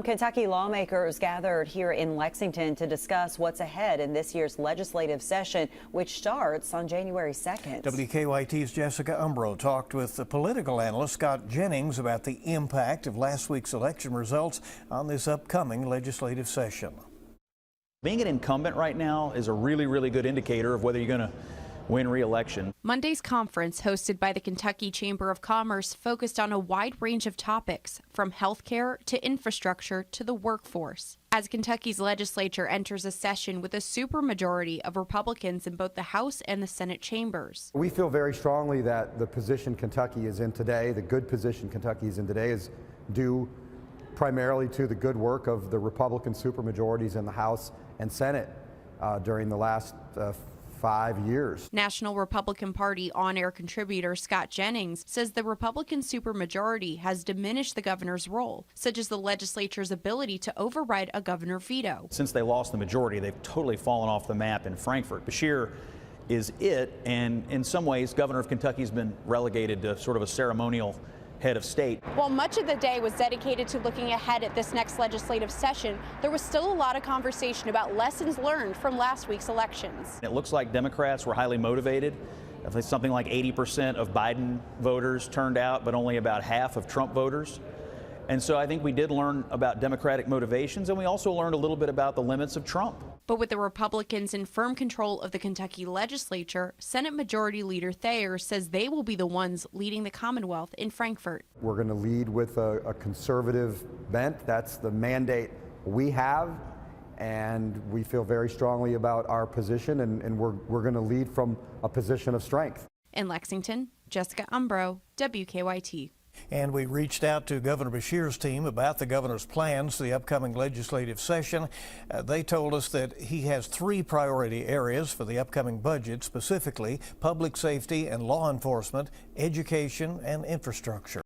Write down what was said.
Kentucky lawmakers gathered here in Lexington to discuss what's ahead in this year's legislative session, which starts on January 2nd. WKYT's Jessica Umbro talked with the political analyst Scott Jennings about the impact of last week's election results on this upcoming legislative session. Being an incumbent right now is a really good indicator of whether you're going to win re-election. Monday's conference, hosted by the Kentucky Chamber of Commerce, focused on a wide range of topics, from healthcare to infrastructure to the workforce. As Kentucky's legislature enters a session with a supermajority of Republicans in both the House and the Senate chambers. We feel very strongly that the position Kentucky is in today, the good position Kentucky is in today, is due primarily to the good work of the Republican supermajorities in the House and Senate during the last 5 years. National Republican Party on-air contributor Scott Jennings says the Republican supermajority has diminished the governor's role, such as the legislature's ability to override a governor veto. Since they lost the majority, they've totally fallen off the map in Frankfort. Beshear is it, and in some ways, governor of Kentucky has been relegated to sort of a ceremonial head of state. While much of the day was dedicated to looking ahead at this next legislative session, there was still a lot of conversation about lessons learned from last week's elections. It looks like Democrats were highly motivated. I think something like 80% of Biden voters turned out, but only about half of Trump voters. And so I think we did learn about Democratic motivations, and we also learned a little bit about the limits of Trump. But with the Republicans in firm control of the Kentucky legislature, Senate Majority Leader Thayer says they will be the ones leading the Commonwealth in Frankfort. We're going to lead with a conservative bent. That's the mandate we have, and we feel very strongly about our position, and we're going to lead from a position of strength. In Lexington, Jessica Umbro, WKYT. And we reached out to Governor Beshear's team about the governor's plans for the upcoming legislative session. They told us that he has 3 priority areas for the upcoming budget, specifically public safety and law enforcement, education, and infrastructure.